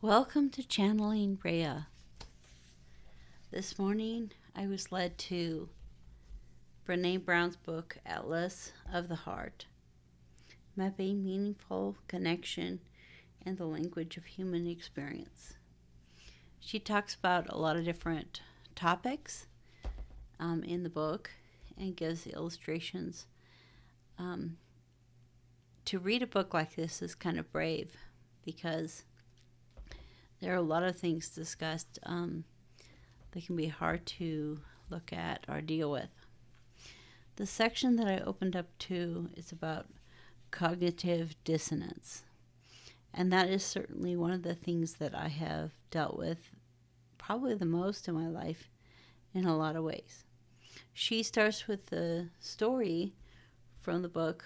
Welcome to Channeling Rhea. This morning I was led to Brene Brown's book, Atlas of the Heart, Mapping Meaningful Connection and the Language of Human Experience. She talks about a lot of different topics in the book and gives illustrations. To read a book like this is kind of brave because there are a lot of things discussed that can be hard to look at or deal with. The section that I opened up to is about cognitive dissonance. And that is certainly one of the things that I have dealt with probably the most in my life in a lot of ways. She starts with the story from the book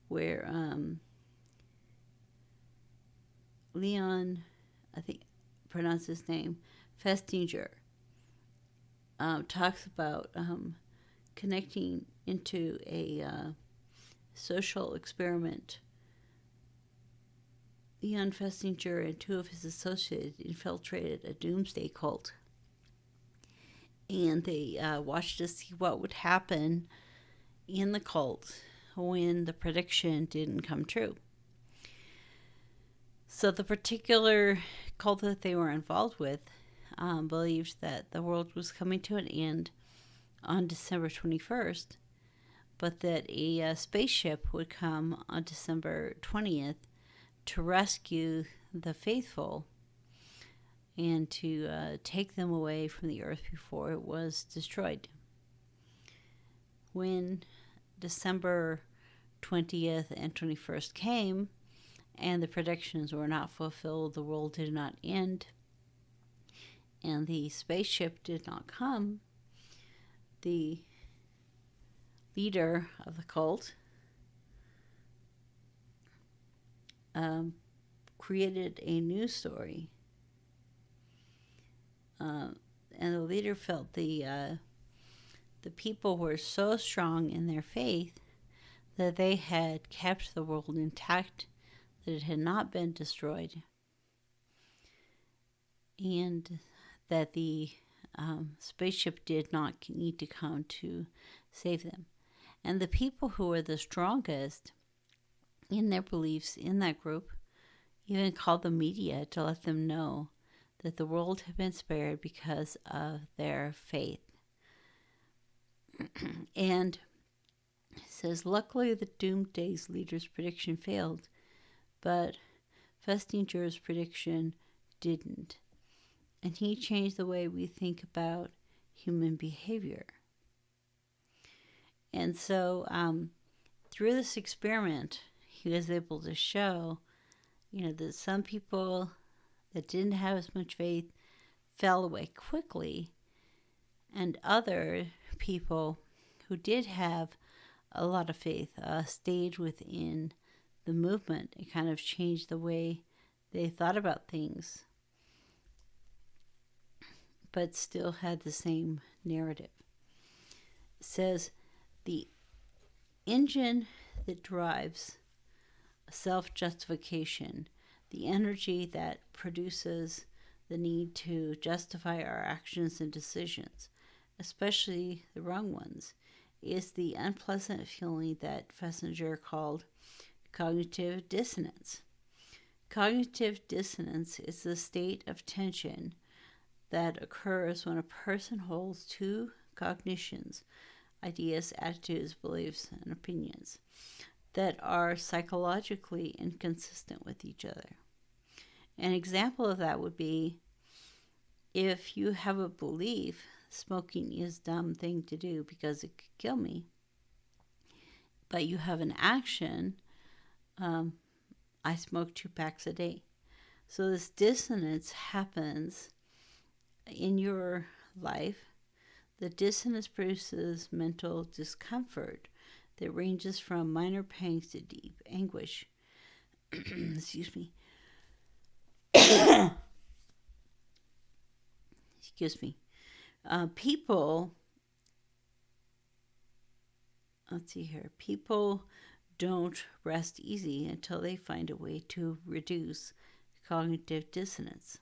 where Leon, I think pronounce his name, Festinger, talks about connecting into a social experiment. Leon Festinger and two of his associates infiltrated a doomsday cult. And they watched to see what would happen in the cult when the prediction didn't come true. So the particular cult that they were involved with believed that the world was coming to an end on December 21st, but that a spaceship would come on December 20th to rescue the faithful and to take them away from the earth before it was destroyed. When December 20th and 21st came, and the predictions were not fulfilled, the world did not end, and the spaceship did not come, the leader of the cult created a news story. And the leader felt the people were so strong in their faith that they had kept the world intact, that it had not been destroyed, and that the spaceship did not need to come to save them. And the people who were the strongest in their beliefs in that group even called the media to let them know that the world had been spared because of their faith. And it says, luckily the Doomsday's leader's prediction failed, but Festinger's prediction didn't. And he changed the way we think about human behavior. And so through this experiment, he was able to show, that some people that didn't have as much faith fell away quickly, and other people who did have a lot of faith stayed within the movement. It kind of changed the way they thought about things, but still had the same narrative. It says, the engine that drives self-justification, the energy that produces the need to justify our actions and decisions, especially the wrong ones, is the unpleasant feeling that Festinger called cognitive dissonance. Cognitive dissonance is the state of tension that occurs when a person holds two cognitions, ideas, attitudes, beliefs, and opinions that are psychologically inconsistent with each other. An example of that would be if you have a belief smoking is a dumb thing to do because it could kill me, but you have an action, I smoke 2 packs a day. So this dissonance happens in your life. The dissonance produces mental discomfort that ranges from minor pangs to deep anguish. Excuse me. Excuse me. People don't rest easy until they find a way to reduce cognitive dissonance.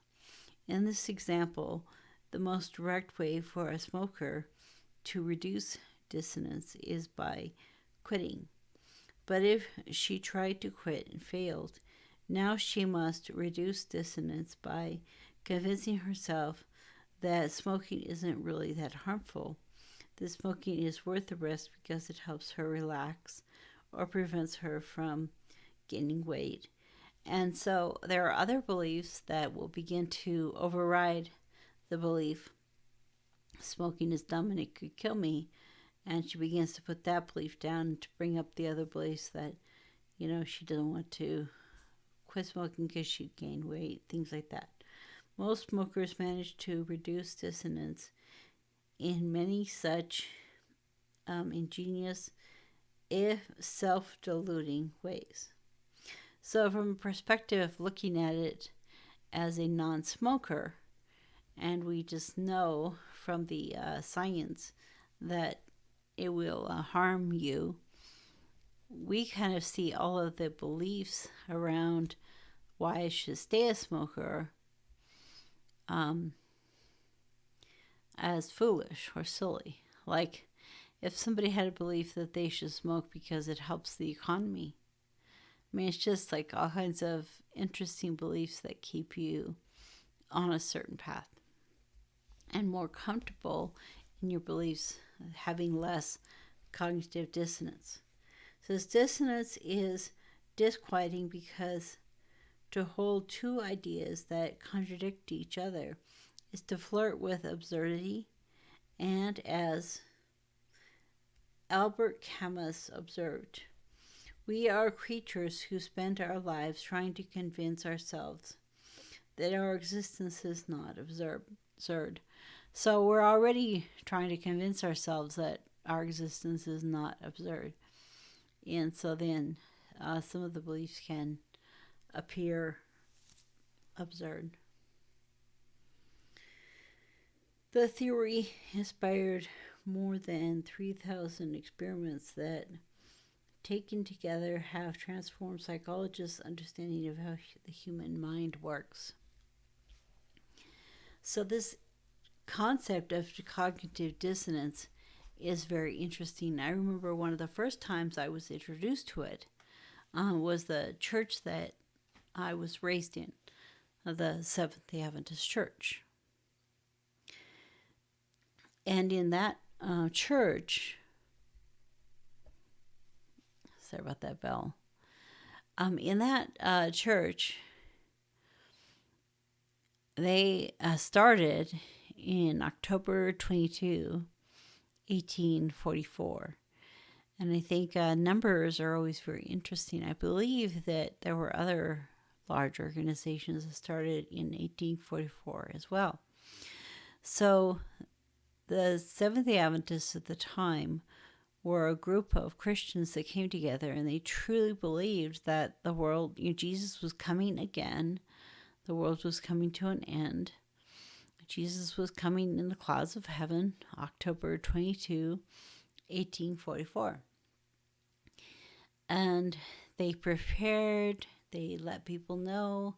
In this example, the most direct way for a smoker to reduce dissonance is by quitting. But if she tried to quit and failed, now she must reduce dissonance by convincing herself that smoking isn't really that harmful. That smoking is worth the risk because it helps her relax or prevents her from gaining weight. And so there are other beliefs that will begin to override the belief smoking is dumb and it could kill me. And she begins to put that belief down to bring up the other beliefs that, she doesn't want to quit smoking because she'd gain weight, things like that. Most smokers manage to reduce dissonance in many such ingenious, if self-deluding ways. So from a perspective of looking at it as a non-smoker, and we just know from the science that it will harm you, we kind of see all of the beliefs around why I should stay a smoker as foolish or silly. Like if somebody had a belief that they should smoke because it helps the economy. I mean, it's just like all kinds of interesting beliefs that keep you on a certain path and more comfortable in your beliefs, having less cognitive dissonance. So this dissonance is disquieting because to hold two ideas that contradict each other is to flirt with absurdity, and as Albert Camus observed, we are creatures who spend our lives trying to convince ourselves that our existence is not absurd. So we're already trying to convince ourselves that our existence is not absurd. And so then some of the beliefs can appear absurd. The theory inspired more than 3,000 experiments that, taken together, have transformed psychologists' understanding of how the human mind works. So this concept of cognitive dissonance is very interesting. I remember one of the first times I was introduced to it was the church that I was raised in, the Seventh-day Adventist Church. And in that church, sorry about that bell. In that church, they started in October 22, 1844. And I think numbers are always very interesting. I believe that there were other large organizations that started in 1844 as well. So the Seventh-day Adventists at the time were a group of Christians that came together, and they truly believed that the world, Jesus was coming again. The world was coming to an end. Jesus was coming in the clouds of heaven, October 22, 1844. And they prepared, they let people know,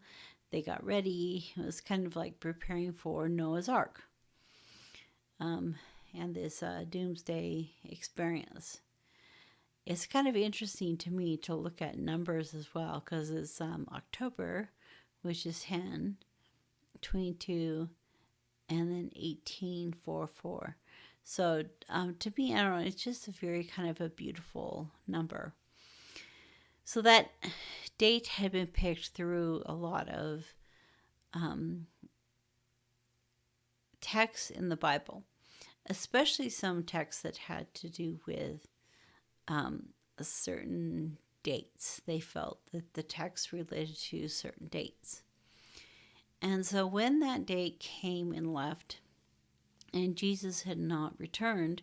they got ready. It was kind of like preparing for Noah's Ark and this doomsday experience. It's kind of interesting to me to look at numbers as well, because it's October, which is 10, 22, and then 1844. So to me, I don't know, it's just a very kind of a beautiful number. So that date had been picked through a lot of texts in the Bible, especially some texts that had to do with certain dates. They felt that the text related to certain dates. And so when that date came and left, and Jesus had not returned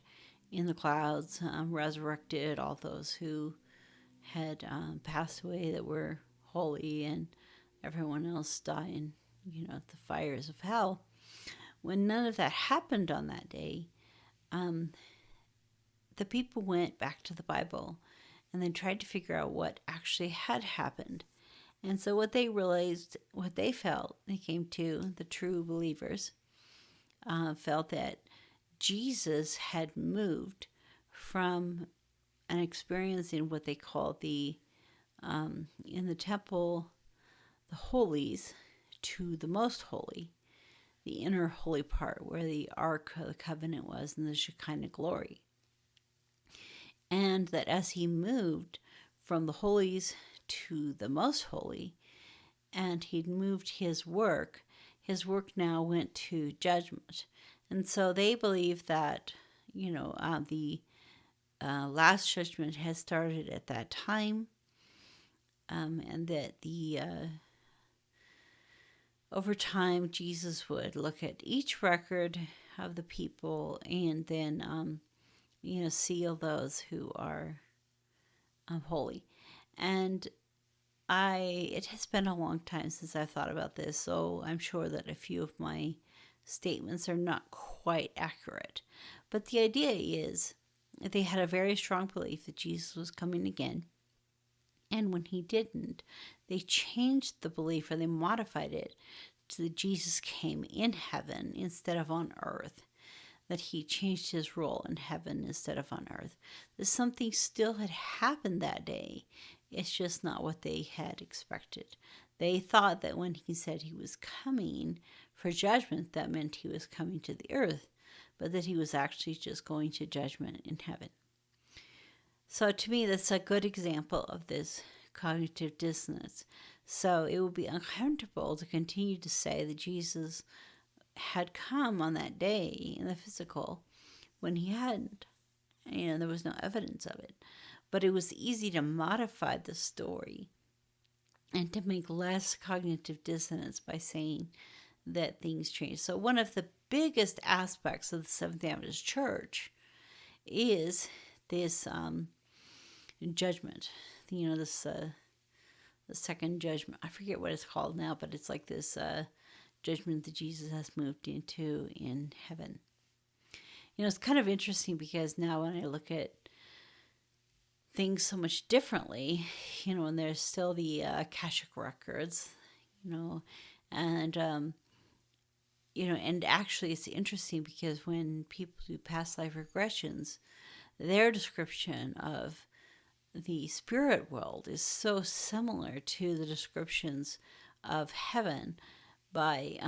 in the clouds, resurrected all those who had passed away that were holy, and everyone else dying, at the fires of hell. When none of that happened on that day, the people went back to the Bible and then tried to figure out what actually had happened. And so what they realized, what they felt, they came to, the true believers, felt that Jesus had moved from an experience in what they call in the temple, the holies, to the most holy, the inner holy part where the Ark of the Covenant was and the Shekinah glory. And that as he moved from the holies to the most holy, and he'd moved his work now went to judgment. And so they believe that, the last judgment has started at that time, and that over time Jesus would look at each record of the people and then, seal those who are holy. And it has been a long time since I've thought about this, so I'm sure that a few of my statements are not quite accurate. But the idea is that they had a very strong belief that Jesus was coming again. And when he didn't, they changed the belief, or they modified it to that Jesus came in heaven instead of on earth, that he changed his role in heaven instead of on earth. That something still had happened that day. It's just not what they had expected. They thought that when he said he was coming for judgment, that meant he was coming to the earth, but that he was actually just going to judgment in heaven. So to me, that's a good example of this cognitive dissonance. So it would be uncomfortable to continue to say that Jesus had come on that day in the physical when he hadn't. There was no evidence of it. But it was easy to modify the story and to make less cognitive dissonance by saying that things change. So one of the biggest aspects of the Seventh-day Adventist Church is this judgment. The second judgment. I forget what it's called now, but it's like this judgment that Jesus has moved into in heaven. It's kind of interesting because now when I look at things so much differently, and there's still the Akashic records, and and actually it's interesting because when people do past life regressions, their description of the spirit world is so similar to the descriptions of heaven by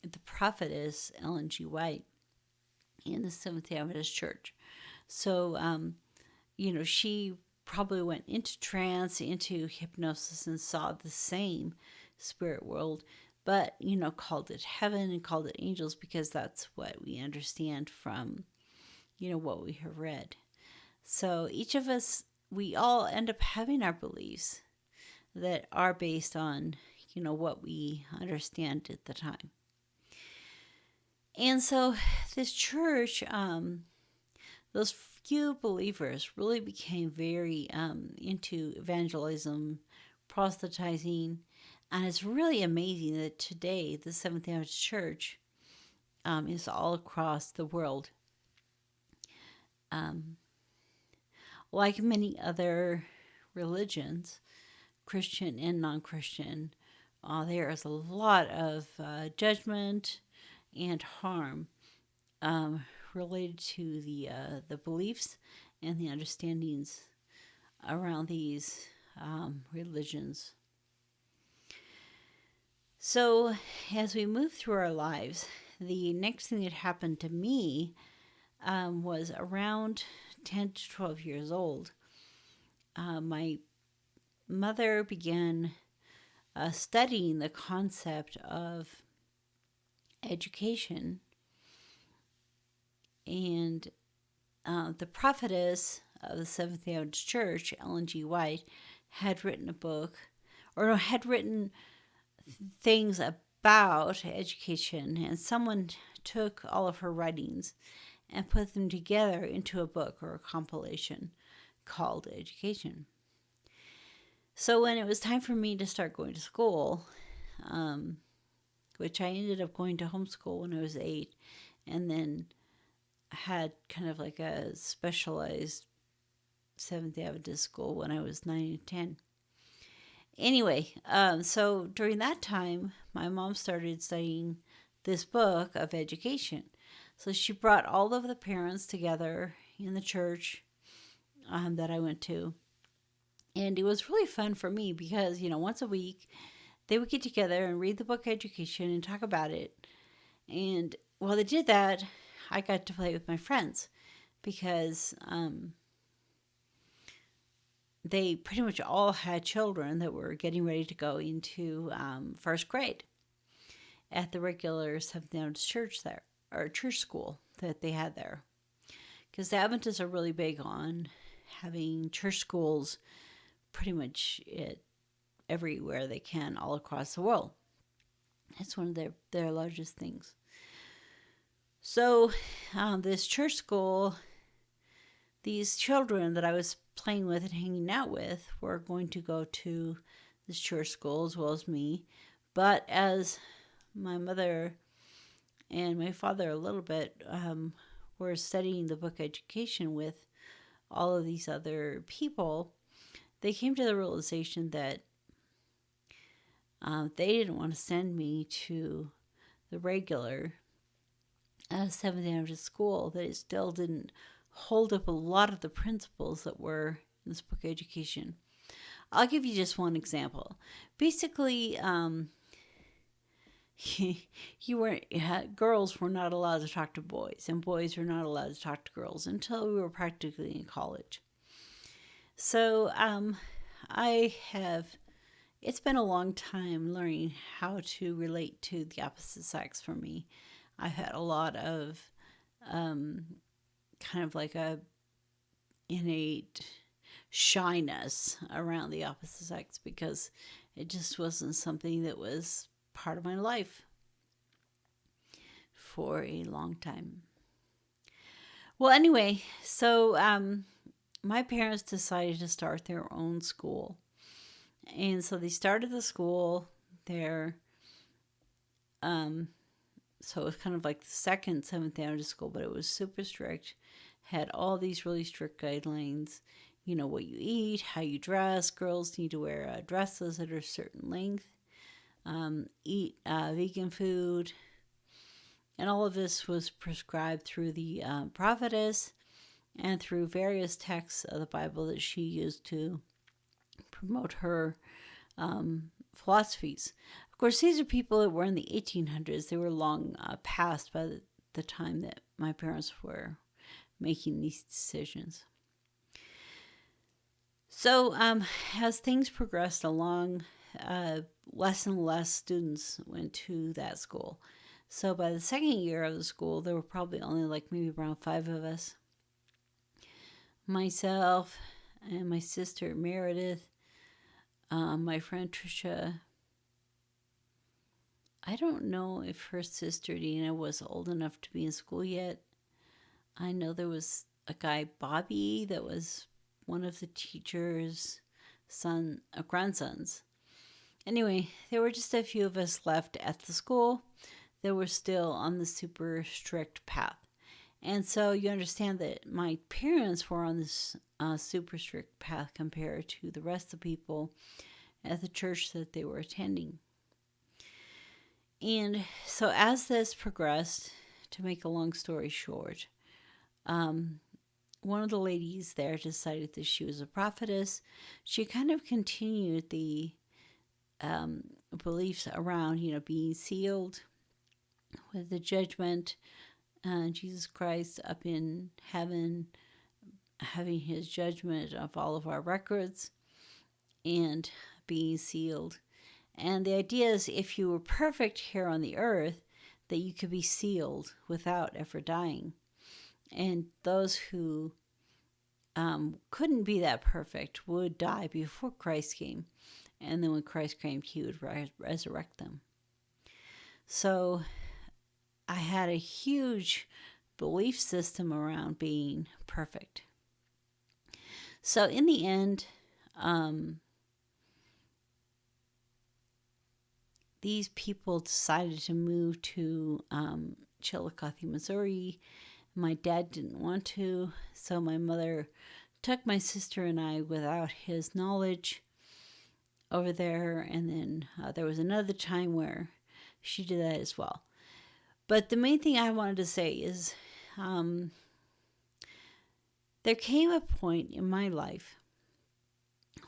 the prophetess Ellen G. White in the Seventh-day Adventist Church. So, she probably went into trance, into hypnosis, and saw the same spirit world, but, called it heaven and called it angels because that's what we understand from, what we have read. So each of us, we all end up having our beliefs that are based on, what we understand at the time. And so this church, those few believers really became very into evangelism, proselytizing, and it's really amazing that today the Seventh-day Adventist Church is all across the world. Like many other religions, Christian and non-Christian, there is a lot of judgment and harm related to the beliefs and the understandings around these religions. So as we move through our lives, the next thing that happened to me was around 10 to 12 years old. My mother began studying the concept of education, and the prophetess of the Seventh-day Adventist Church, Ellen G. White, had written a book, or had written things about education, and someone took all of her writings and put them together into a book or a compilation called Education. So when it was time for me to start going to school, which I ended up going to homeschool when I was 8, and then had kind of like a specialized Seventh-day Adventist school when I was 9 and 10. Anyway, so during that time, my mom started studying this book of education. So she brought all of the parents together in the church that I went to. And it was really fun for me because, once a week they would get together and read the book Education and talk about it. And while they did that, I got to play with my friends because they pretty much all had children that were getting ready to go into first grade at the regular Seventh Adventist church there, or church school that they had there. Because the Adventists are really big on having church schools pretty much everywhere they can all across the world. That's one of their largest things. So this church school, these children that I was playing with and hanging out with were going to go to this church school as well as me. But as my mother and my father a little bit were studying the book Education with all of these other people, they came to the realization that they didn't want to send me to the regular Seventh Adventist school, that it still didn't hold up a lot of the principles that were in this book Education. I'll give you just one example. Basically, girls were not allowed to talk to boys, and boys were not allowed to talk to girls until we were practically in college. So it's been a long time learning how to relate to the opposite sex for me. I've had a lot of kind of like a innate shyness around the opposite sex because it just wasn't something that was part of my life for a long time. Well, anyway, so my parents decided to start their own school. And so they started the school there. So it was kind of like the second Seventh Adventist school, but it was super strict. Had all these really strict guidelines. What you eat, how you dress. Girls need to wear dresses that are a certain length. Eat vegan food. And all of this was prescribed through the prophetess and through various texts of the Bible that she used to promote her philosophies. Of course, these are people that were in the 1800s. They were long past by the time that my parents were making these decisions. So as things progressed along, less and less students went to that school. So by the second year of the school, there were probably only maybe around 5 of us. Myself and my sister Meredith, my friend Trisha. I don't know if her sister Dina was old enough to be in school yet. I know there was a guy, Bobby, that was one of the teacher's grandsons. Anyway, there were just a few of us left at the school that were still on the super strict path. And so you understand that my parents were on this super strict path compared to the rest of the people at the church that they were attending. And so as this progressed, to make a long story short, one of the ladies there decided that she was a prophetess. She kind of continued the beliefs around, being sealed with the judgment, Jesus Christ up in heaven, having his judgment of all of our records, and being sealed. And the idea is if you were perfect here on the earth, that you could be sealed without ever dying. And those who couldn't be that perfect would die before Christ came. And then when Christ came, he would resurrect them. So I had a huge belief system around being perfect. So in the end, these people decided to move to Chillicothe, Missouri. My dad didn't want to, so my mother took my sister and I without his knowledge over there. And then there was another time where she did that as well. But the main thing I wanted to say is there came a point in my life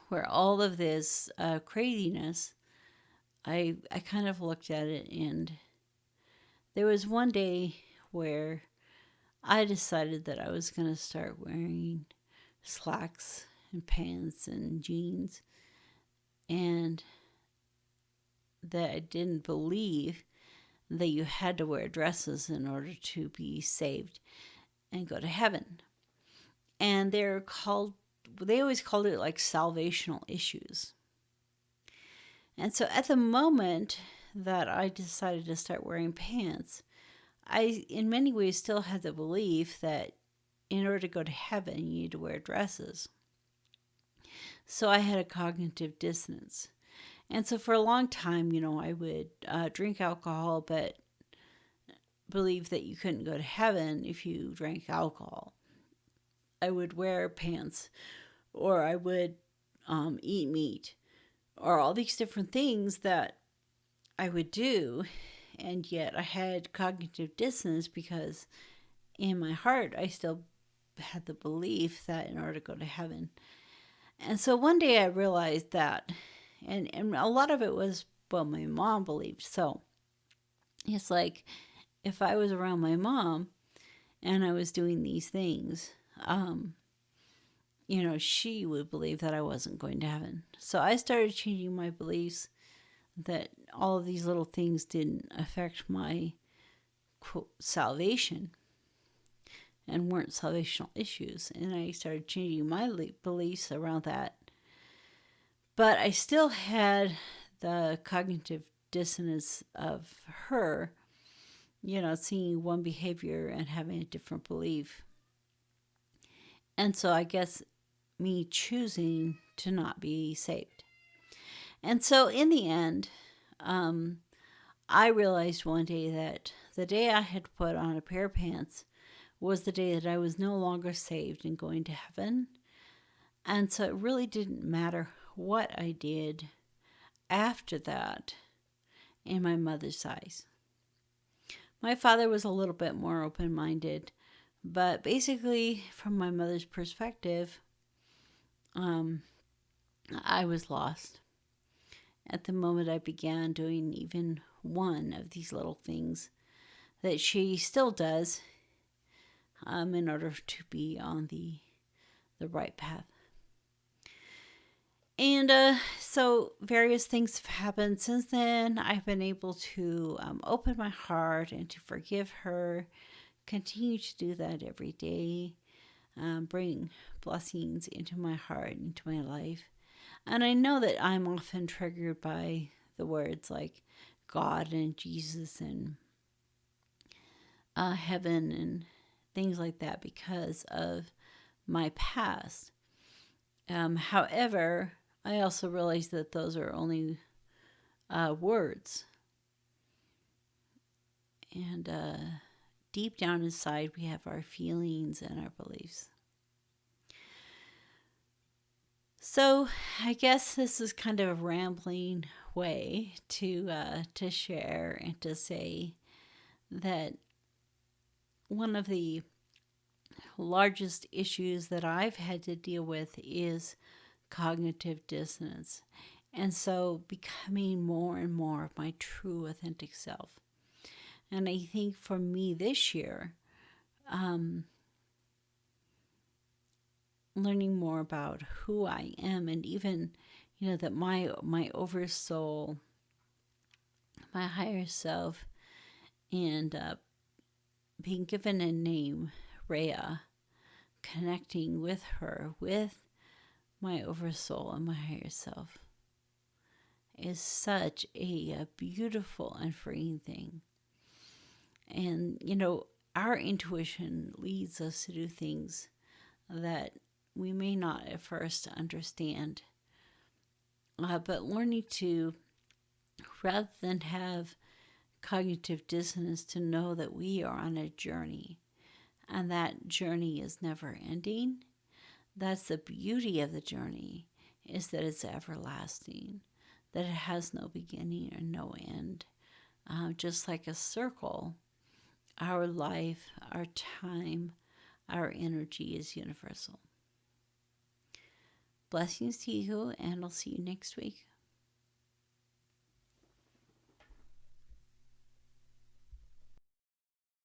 where all of this craziness, I kind of looked at it, and there was one day where I decided that I was going to start wearing slacks and pants and jeans, and that I didn't believe that you had to wear dresses in order to be saved and go to heaven. And they always called it like salvational issues. And so at the moment that I decided to start wearing pants, I, in many ways, still had the belief that in order to go to heaven, you need to wear dresses. So I had a cognitive dissonance. And so for a long time, I would drink alcohol, but believe that you couldn't go to heaven if you drank alcohol. I would wear pants, or I would eat meat, or all these different things that I would do. And yet I had cognitive dissonance because in my heart, I still had the belief that in order to go to heaven. And so one day I realized that, and a lot of it was what my mom believed. So it's like if I was around my mom and I was doing these things, she would believe that I wasn't going to heaven. So I started changing my beliefs that all of these little things didn't affect my, quote, salvation and weren't salvational issues. And I started changing my beliefs around that. But I still had the cognitive dissonance of her, seeing one behavior and having a different belief. And so I guess me choosing to not be saved. And so in the end, I realized one day that the day I had put on a pair of pants was the day that I was no longer saved and going to heaven. And so it really didn't matter what I did after that in my mother's eyes. My father was a little bit more open-minded, but basically from my mother's perspective, I was lost. At the moment I began doing even one of these little things that she still does in order to be on the right path. And so various things have happened since then. I've been able to open my heart and to forgive her, continue to do that every day, bring blessings into my heart, into my life. And I know that I'm often triggered by the words like God and Jesus and heaven and things like that because of my past. However, I also realize that those are only words. And deep down inside, we have our feelings and our beliefs. So I guess this is kind of a rambling way to share and to say that one of the largest issues that I've had to deal with is cognitive dissonance. And so becoming more and more of my true authentic self. And I think for me this year, learning more about who I am, and even, that my oversoul, my higher self, and being given a name, Rhea, connecting with her, with my oversoul and my higher self, is such a beautiful and freeing thing. And, our intuition leads us to do things that we may not at first understand. But learning to, rather than have cognitive dissonance, to know that we are on a journey and that journey is never ending. That's the beauty of the journey, is that it's everlasting. that it has no beginning or no end. Just like a circle, our life, our time, our energy is universal. Blessings to you, and I'll see you next week.